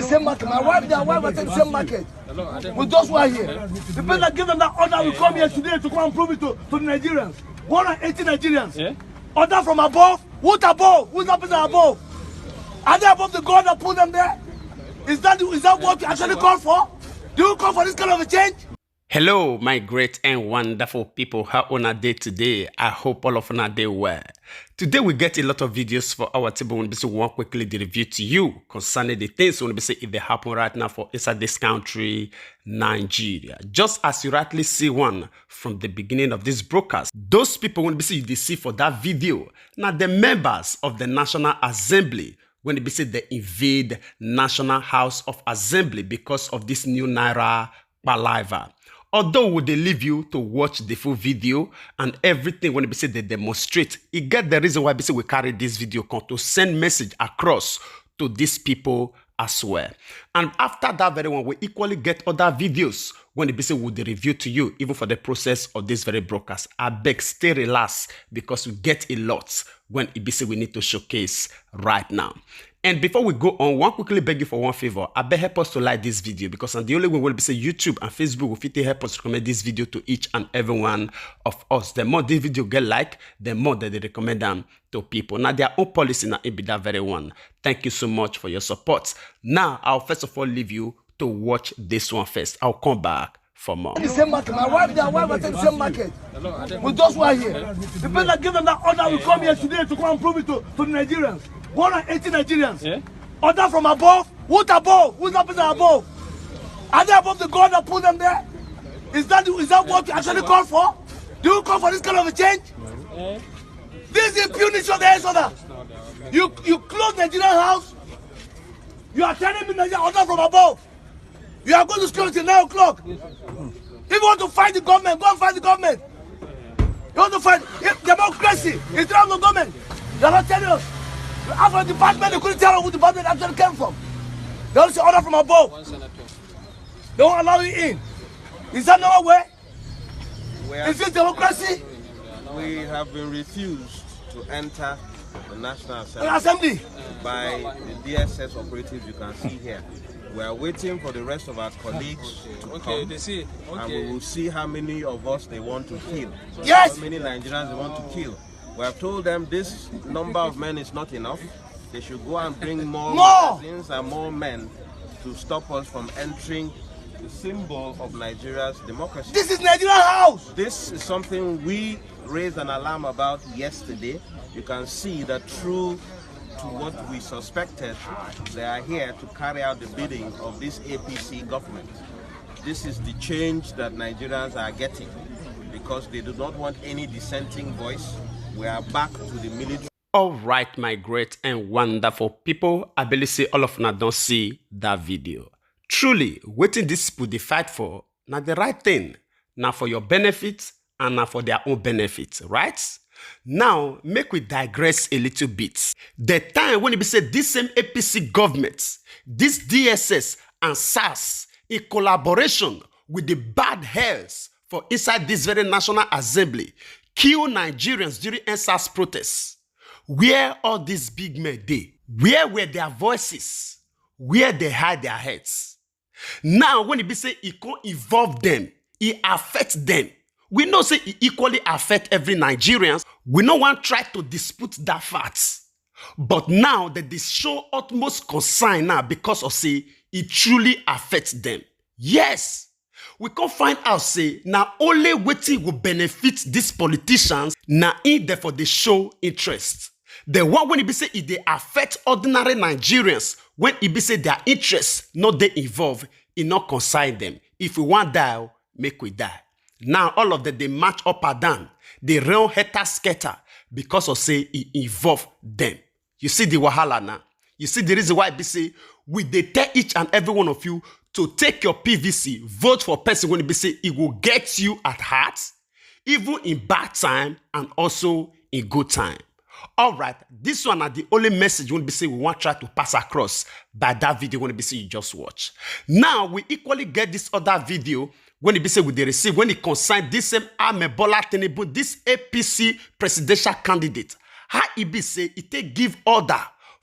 same market. My wife, their wife was in the same market. With those who are here. The person that gave them that order will come here today to come and prove it to the Nigerians. 180 Nigerians. Yeah? Order from above. Who's above? Who's that person above? Are they above the God that put them there? Is that what you actually call for? Do you call for this kind of a change? Hello, my great and wonderful people. How on a day today? I hope all of you day well. Today we get a lot of videos for our table. When we want quickly the review to you concerning the things when we say if they happen right now for inside this country, Nigeria. Just as you rightly see one from the beginning of this broadcast, those people when we say they see for that video, now the members of the National Assembly when they say they invade National House of Assembly because of this new Naira palaver. Although would they leave you to watch the full video and everything when they say they demonstrate, it get the reason why they say we carry this video to send message across to these people as well. And after that very one, we equally get other videos when they say we the review to you, even for the process of this very broadcast. I beg stay relaxed because we get a lot when it be say we need to showcase right now. And before we go on, one quickly beg you for one favor. I beg help us to like this video because the only way will be say YouTube and Facebook will fit help us recommend this video to each and every one of us. The more this video get like, the more that they recommend them to people. Now their own policy now it be that very one. Thank you so much for your support. Now I'll first of all leave you to watch this one first. I'll come back for more. The same market. My wife, their wife was in the same market. With those who are here. The person that gave them that order will come here today to come and prove it to the Nigerians. 180 Nigerians. Yeah? Order from above. Who's above? Who's that person above? Are they above the God that put them there? Is that what you actually call for? Do you call for this kind of a change? Yeah. This is impunity of the heads order. You close Nigerian house. You are telling me Nigerian order from above. You are going to school till 9 o'clock. If you want to fight the government, go and fight the government. You want to fight democracy instead of the government. They are not telling us. After the department, they couldn't tell us who the department actually came from. They only say order from above. They won't allow you in. Is that no way? Is this democracy? We have been refused to enter the National Assembly by the DSS operatives you can see here. We are waiting for the rest of our colleagues to come, and we will see how many of us they want to kill. Yes! How many Nigerians they want to kill. We have told them this number of men is not enough. They should go and bring more magazines and more men to stop us from entering the symbol of Nigeria's democracy. This is Nigerian house! This is something we raised an alarm about yesterday. You can see that true to what we suspected, they are here to carry out the bidding of this APC government. This is the change that Nigerians are getting because they do not want any dissenting voice. We are back to the military. All right, my great and wonderful people. I believe say all of you don't see that video. Truly, waiting this people they fight for, now the right thing, now for your benefit and now for their own benefit, right? Now, make we digress a little bit. The time when it be said this same APC government, this DSS and SARS, in collaboration with the bad hells for inside this very National Assembly, kill Nigerians during SARS protests. Where all these big men dey? Where were their voices? Where they hide their heads? Now, when it be say it can't involve them, it affects them. We know say it equally affect every Nigerian. We no one try to dispute that fact. But now that they show utmost concern now because of say it truly affects them. Yes. We can find out say now only waiting will benefit these politicians now in therefore they show interest. The one when it be say it they affect ordinary Nigerians when it be say their interests not they involve it not concern them. If we want die, make we die. Now all of them they match up and down. They run hater scatter because of say it involve them. You see the wahala now. You see the reason why it be say we they tell each and every one of you to take your PVC, vote for person when it be say it will get you at heart, even in bad time and also in good time. All right, this one are the only message when we say we want to try to pass across by that video when we say you just watch. Now we equally get this other video when it be say we they receive when it concern this same For Tinibu, this APC presidential candidate. How it be say it take give order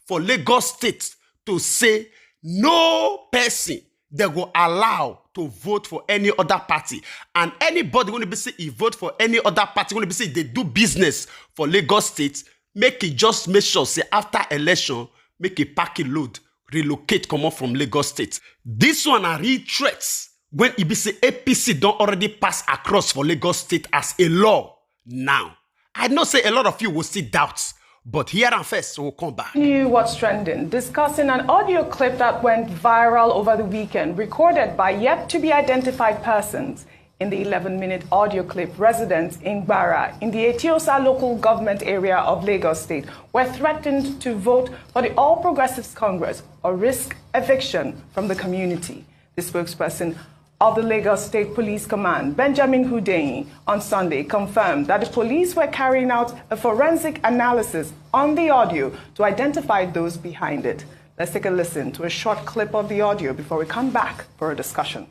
for Lagos State to say no person they go allow to vote for any other party. And anybody going to be say he vote for any other party, going to be say they do business for Lagos State, make it just make sure say after election, make a packing load, relocate, come out from Lagos State. This one are real threats when it be say APC don't already pass across for Lagos State as a law now. I know say a lot of you will see doubts, but here and first, we'll come back. What's trending? Discussing an audio clip that went viral over the weekend, recorded by yet-to-be-identified persons. In the 11-minute audio clip, residents in Gbara, in the Etiosa local government area of Lagos State, were threatened to vote for the All Progressives Congress or risk eviction from the community. The spokesperson of the Lagos State Police Command, Benjamin Hundeyin, on Sunday confirmed that the police were carrying out a forensic analysis on the audio to identify those behind it. Let's take a listen to a short clip of the audio before we come back for a discussion.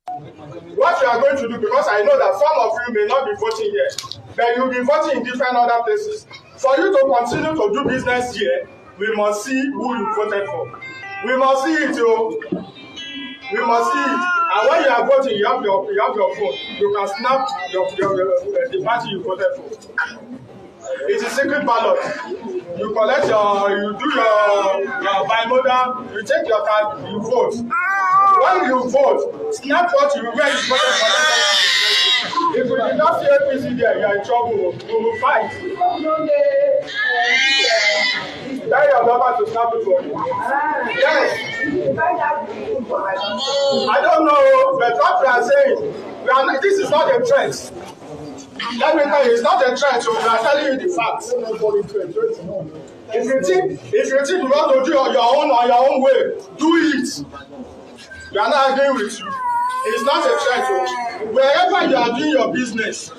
What you are going to do, because I know that some of you may not be voting here, but you'll be voting in different other places. For you to continue to do business here, we must see who you voted for. We must see it, yo. We must see it. And when you are voting, you have your phone. You can snap the party you voted for. It's a secret ballot. You collect you do your bimodal, you take your card, you vote. When you vote, snap what you where you voted for. If you did not see APC there, you are in trouble. We will fight. Tell your number to snap it for you. Yes. I don't know, but what we are saying, this is not a threat. Let me tell you, it's not a threat, so we are telling you the facts. If you think you want to do your own way, do it. We are not agreeing with you. It's not a threat. So wherever you are doing your business,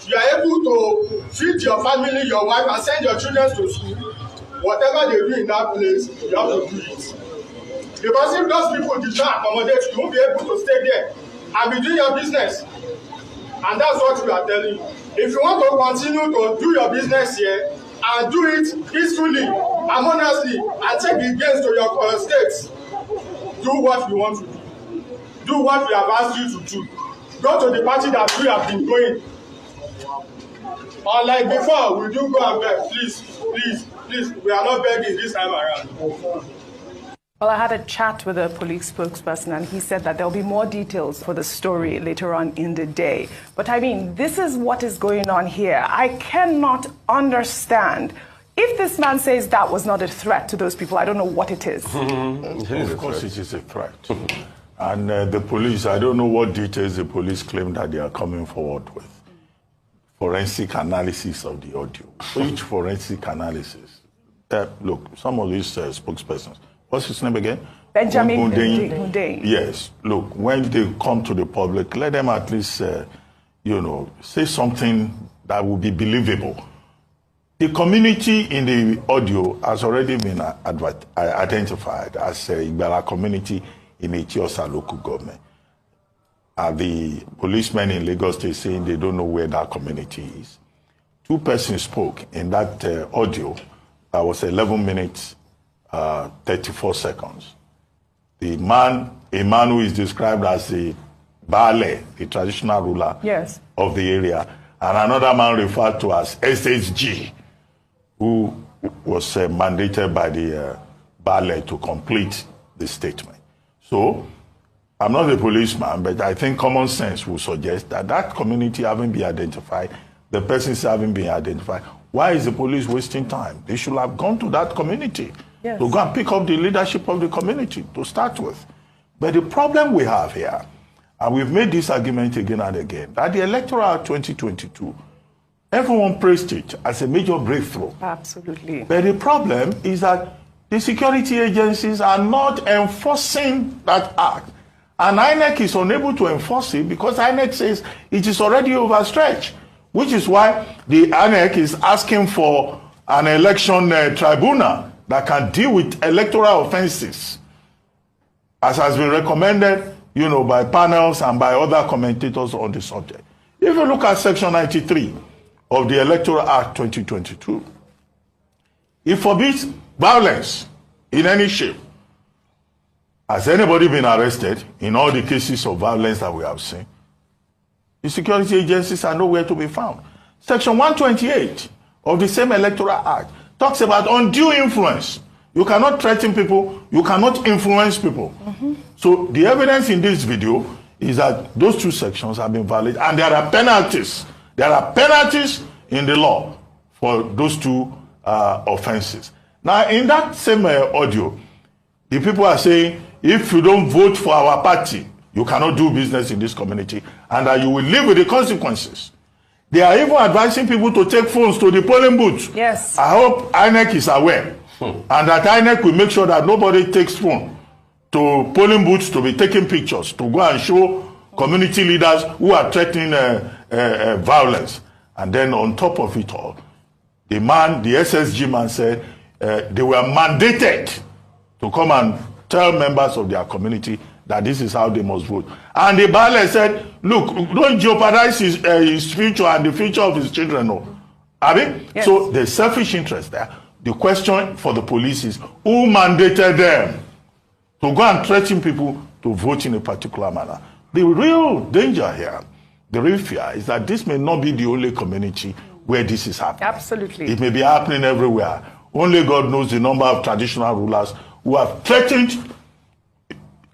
you are able to feed your family, your wife, and send your children to school. Whatever they do in that place, you have to do it. Because if those people did not accommodate, you won't be able to stay there and be doing your business. And that's what we are telling you. If you want to continue to do your business here and do it peacefully, harmoniously, and take the gains to your states, do what we want to do. Do what we have asked you to do. Go to the party that we have been going. Unlike before, we do go and beg. Please, please, please, we are not begging this time around. Well, I had a chat with a police spokesperson, and he said that there'll be more details for the story later on in the day. But I mean, this is what is going on here. I cannot understand. If this man says that was not a threat to those people, I don't know what it is. Of course it is a threat. And the police, I don't know what details the police claim that they are coming forward with. Forensic analysis of the audio. Which forensic analysis? Look, some of these spokespersons, what's his name again? Benjamin Hundeyin. Yes. Look, when they come to the public, let them at least, say something that will be believable. The community in the audio has already been identified as a Igbala community in Etiosa local government. The policemen in Lagos State saying they don't know where that community is. Two persons spoke in that audio that was 11 minutes, 34 seconds. A man who is described as the Baale, the traditional ruler of the area, and another man referred to as SHG, who was mandated by the Baale to complete the statement. So, I'm not a policeman, but I think common sense will suggest that that community haven't been identified, the persons haven't been identified. Why is the police wasting time? They should have gone to that community to go and pick up the leadership of the community to start with. But the problem we have here, and we've made this argument again and again, that the electoral 2022, everyone praised it as a major breakthrough. Absolutely. But the problem is that the security agencies are not enforcing that act. And INEC is unable to enforce it because INEC says it is already overstretched, which is why the INEC is asking for an election tribunal that can deal with electoral offenses, as has been recommended, by panels and by other commentators on the subject. If you look at Section 93 of the Electoral Act 2022, it forbids violence in any shape Has anybody been arrested in all the cases of violence that we have seen? The security agencies are nowhere to be found. Section 128 of the same Electoral Act talks about undue influence. You cannot threaten people, you cannot influence people. So the evidence in this video is that those two sections have been violated, and there are penalties. There are penalties in the law for those two offenses. Now, in that same audio, the people are saying, if you don't vote for our party, you cannot do business in this community, and that you will live with the consequences. They are even advising people to take phones to the polling booths. Yes. I hope INEC is aware, and that INEC will make sure that nobody takes phone to polling booths to be taking pictures, to go and show community leaders who are threatening violence. And then on top of it all, the SSG man said they were mandated to come and tell members of their community that this is how they must vote. And the baale said, look, don't jeopardize his future and the future of his children. No. Yes. So there's selfish interest there. The question for the police is, who mandated them to go and threaten people to vote in a particular manner? The real danger here, the real fear, is that this may not be the only community where this is happening. Absolutely. It may be happening everywhere. Only God knows the number of traditional rulers who have threatened,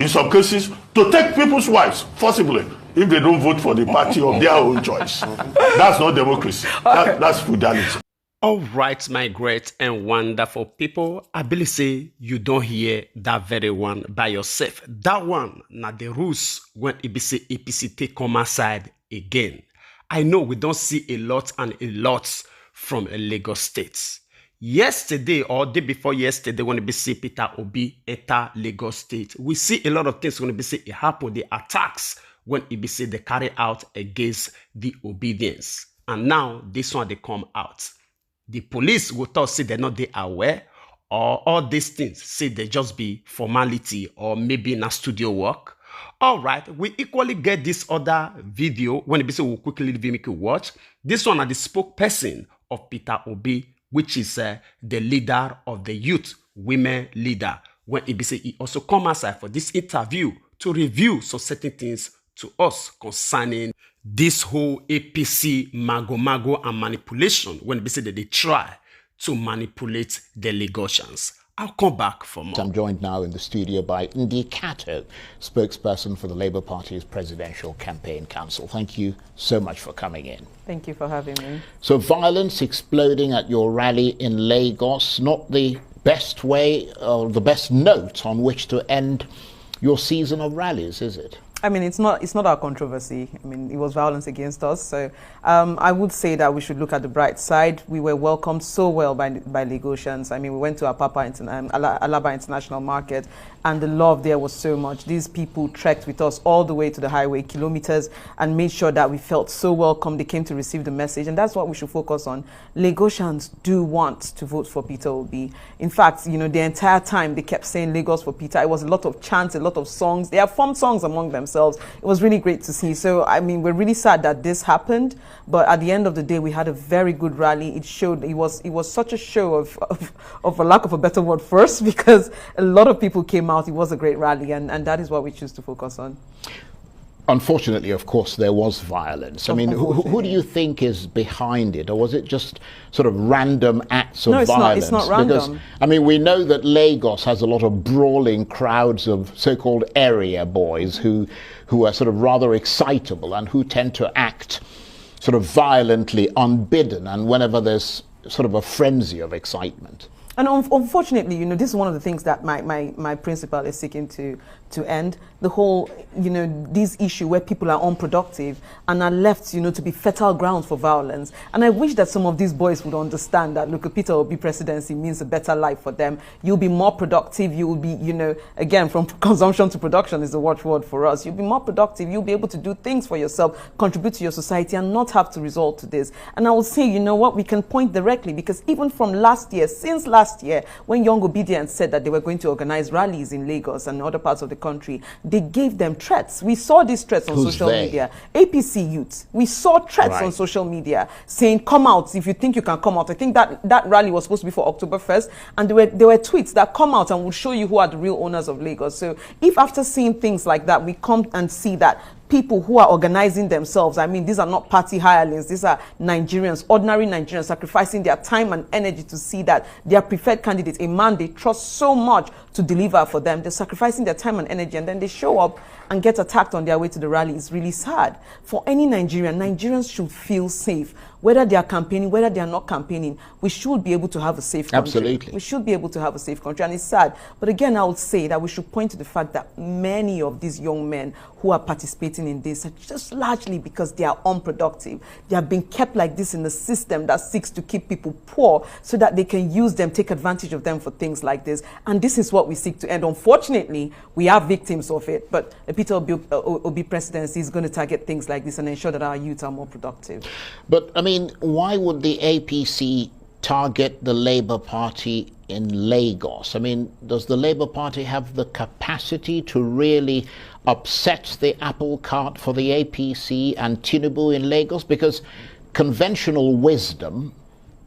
in some cases, to take people's wives, forcibly, if they don't vote for the party of their own choice. That's not democracy. That's feudality. All right, my great and wonderful people, I believe say you don't hear that very one by yourself. That one, now the rules when it be say APC take come aside again. I know we don't see a lot and a lot from Lagos State. Yesterday or day before yesterday, when it be say Peter Obi enter Lagos State, we see a lot of things when it be say it happen, the attacks when it be say they carry out against the obedience. And now this one they come out. The police will thought say they're not they aware, or all these things say they just be formality or maybe in a studio work. All right, we equally get this other video when it be say we'll quickly make you watch. This one are the spokesperson of Peter Obi, which is the leader of the youth women leader. When it be say he also come aside for this interview to review some certain things to us concerning this whole APC mago and manipulation when it be say that they try to manipulate the Lagosians. I'll come back for more. I'm joined now in the studio by Ndi Kato, spokesperson for the Labour Party's Presidential Campaign Council. Thank you so much for coming in. Thank you for having me. So violence exploding at your rally in Lagos, not the best way or the best note on which to end your season of rallies, is it? I mean, it's not our controversy. I mean, it was violence against us. So I would say that we should look at the bright side. We were welcomed so well by Lagosians. I mean, we went to Alaba International Market, and the love there was so much. These people trekked with us all the way to the highway, kilometers, and made sure that we felt so welcome. They came to receive the message, and that's what we should focus on. Lagosians do want to vote for Peter Obi. In fact, you know, the entire time they kept saying Lagos for Peter. It was a lot of chants, a lot of songs. They have formed songs among themselves. It was really great to see. So, I mean, we're really sad that this happened, but at the end of the day, we had a very good rally. It showed, it was such a show of for lack of a better word first, because a lot of people came out. It was a great rally, and that is what we choose to focus on. Unfortunately, of course, there was violence. I mean, who do you think is behind it? Or was it just sort of random acts of violence? It's not random. Because, I mean, we know that Lagos has a lot of brawling crowds of so-called area boys who are sort of rather excitable and who tend to act sort of violently unbidden and whenever there's sort of a frenzy of excitement. And unfortunately, you know, this is one of the things that my principal is seeking to end. The whole, you know, this issue where people are unproductive and are left, you know, to be fertile grounds for violence. And I wish that some of these boys would understand that, look, a Peter Obi presidency means a better life for them. You'll be more productive. You will be, you know, again, from consumption to production is the watchword for us. You'll be more productive. You'll be able to do things for yourself, contribute to your society, and not have to resort to this. And I will say, you know what, we can point directly, because even from last year, since last last year, when Young Obedience said that they were going to organize rallies in Lagos and other parts of the country, they gave them threats. We saw these threats on social media. APC youth, we saw threats on social media saying, come out if you think you can come out. I think that rally was supposed to be for October 1st, and there were tweets that come out and will show you who are the real owners of Lagos. So if after seeing things like that, we come and see that people who are organizing themselves, I mean, these are not party hirelings, these are Nigerians, ordinary Nigerians, sacrificing their time and energy to see that their preferred candidate, a man they trust so much to deliver for them, they're sacrificing their time and energy, and then they show up and get attacked on their way to the rally. Is really sad. For any Nigerian, Nigerians should feel safe. Whether they are campaigning, whether they are not campaigning, we should be able to have a safe country. Absolutely. We should be able to have a safe country, and it's sad. But again, I would say that we should point to the fact that many of these young men who are participating in this are just largely because they are unproductive. They have been kept like this in the system that seeks to keep people poor so that they can use them, take advantage of them for things like this. And this is what we seek to end. Unfortunately, we are victims of it, but the Peter Obi presidency is going to target things like this and ensure that our youth are more productive. But, I mean, why would the APC target the Labour Party in Lagos? I mean, does the Labour Party have the capacity to really upset the apple cart for the APC and Tinibu in Lagos? Because conventional wisdom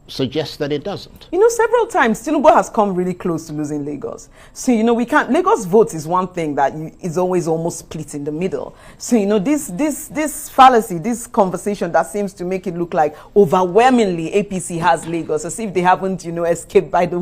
suggests that it doesn't. You know, several times Tinubu has come really close to losing Lagos. So, you know, we can't, Lagos vote is one thing that is always almost split in the middle. So, you know, this fallacy, this conversation that seems to make it look like overwhelmingly APC has Lagos, as if they haven't, you know, escaped by the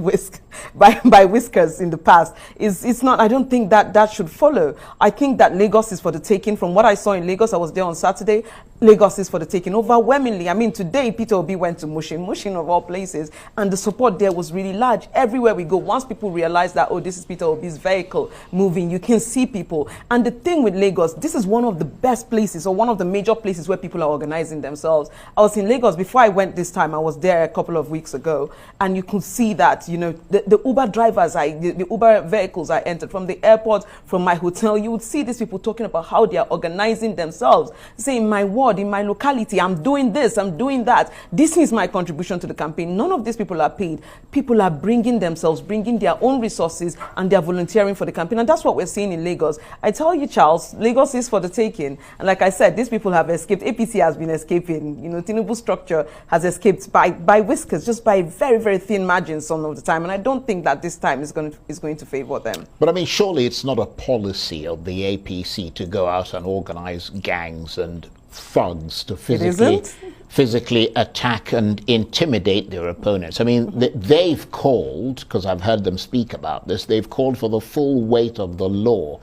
by whiskers in the past, it's not, I don't think that should follow. I think that Lagos is for the taking. From what I saw in Lagos, I was there on Saturday, Lagos is for the taking overwhelmingly. I mean, today Peter Obi went to Mushin of all places, and the support there was really large. Everywhere we go, once people realize that, oh, this is Peter Obi's vehicle moving, you can see people. And the thing with Lagos, this is one of the best places, or one of the major places where people are organizing themselves. I was in Lagos before I went this time. I was there a couple of weeks ago, and you could see that, you know, the Uber drivers, the Uber vehicles I entered from the airport, from my hotel, you would see these people talking about how they are organizing themselves, saying, my ward, in my locality, I'm doing this, I'm doing that. This is my contribution to the campaign. None of these people are paid. People are bringing themselves, bringing their own resources, and they're volunteering for the campaign. And that's what we're seeing in Lagos. I tell you, Charles, Lagos is for the taking. And like I said, these people have escaped. APC has been escaping. You know, Tinubu structure has escaped by whiskers, just by very, very thin margins some of the time. And I don't think that this time is going to favor them. But I mean, surely it's not a policy of the APC to go out and organize gangs and thugs to physically attack and intimidate their opponents. I mean, they've called, because I've heard them speak about this, they've called for the full weight of the law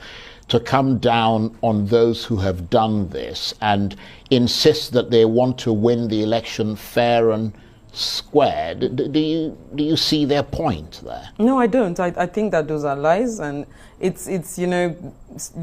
to come down on those who have done this and insist that they want to win the election fair and square. Do you see their point there? No, I don't. I think that those are lies, and it's you know,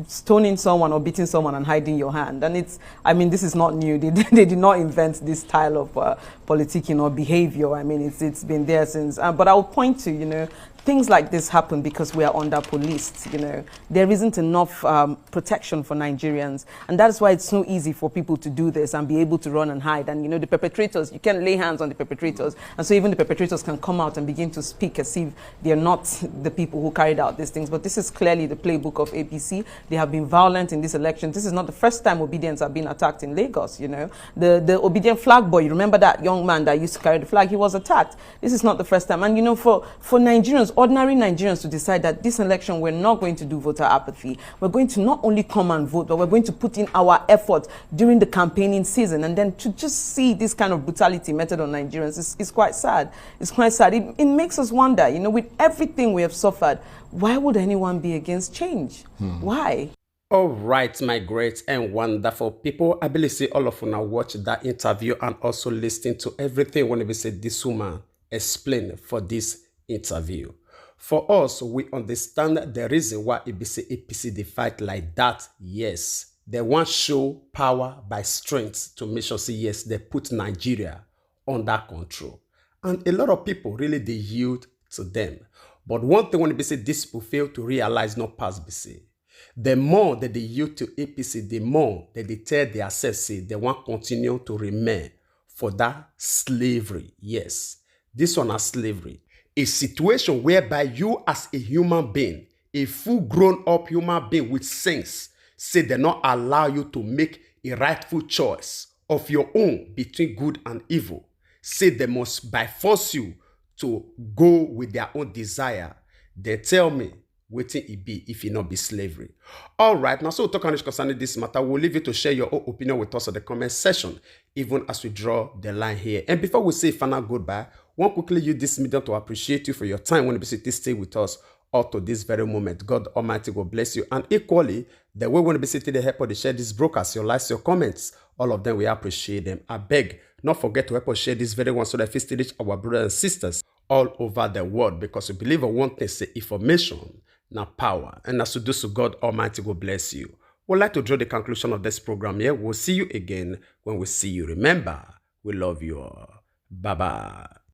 stoning someone or beating someone and hiding your hand. And it's, I mean, this is not new. They did not invent this style of politicking or behavior. I mean, it's been there since. But I'll point to, you know, things like this happen because we are under policed. You know, there isn't enough protection for Nigerians, and that's why it's so easy for people to do this and be able to run and hide. And you know, the perpetrators, you can lay hands on the perpetrators, and so even the perpetrators can come out and begin to speak as if they're not the people who carried out these things. But this is clearly the playbook of APC. They have been violent in this election. This is not the first time Obedience have been attacked in Lagos. You know, the Obedient flag boy, you remember that young man that used to carry the flag? He was attacked. This is not the first time. And you know, for Nigerians, ordinary Nigerians, to decide that this election we're not going to do voter apathy, we're going to not only come and vote, but we're going to put in our effort during the campaigning season, and then to just see this kind of brutality meted on Nigerians is quite sad. It's quite sad. It makes us wonder, you know, with everything we have suffered, why would anyone be against change? Why? All right, my great and wonderful people. I believe say all of you now watch that interview and also listen to everything when we say this woman explain for this interview. For us, we understand the reason why APC they fight like that. Yes, they want show power by strength to make sure say yes, they put Nigeria under control. And a lot of people really they yield to them. But one thing when they say this people fail to realize not past BC. The more that they yield to APC, the more that they tell themselves say they want continue to remain for that slavery. Yes, this one is slavery. A situation whereby you as a human being, a full grown up human being with sense, say they not allow you to make a rightful choice of your own between good and evil. Say they must by force you to go with their own desire. They tell me, waiting it be if it not be slavery. All right, now so we'll talk on concerning this matter. We'll leave you to share your own opinion with us in the comment section, even as we draw the line here. And before we say final goodbye, want quickly use this medium to appreciate you for your time when you basically stay with us up to this very moment. God Almighty will bless you. And equally, the way we want to basically the help us to share this broadcast, your likes, your comments, all of them, we appreciate them. I beg, not forget to help us share this very one so that we still reach our brothers and sisters all over the world, because we believe in one thing, say information, now power. And as we do so, God Almighty will bless you. We'd like to draw the conclusion of this program here. We'll see you again when we see you. Remember, we love you all. Bye-bye.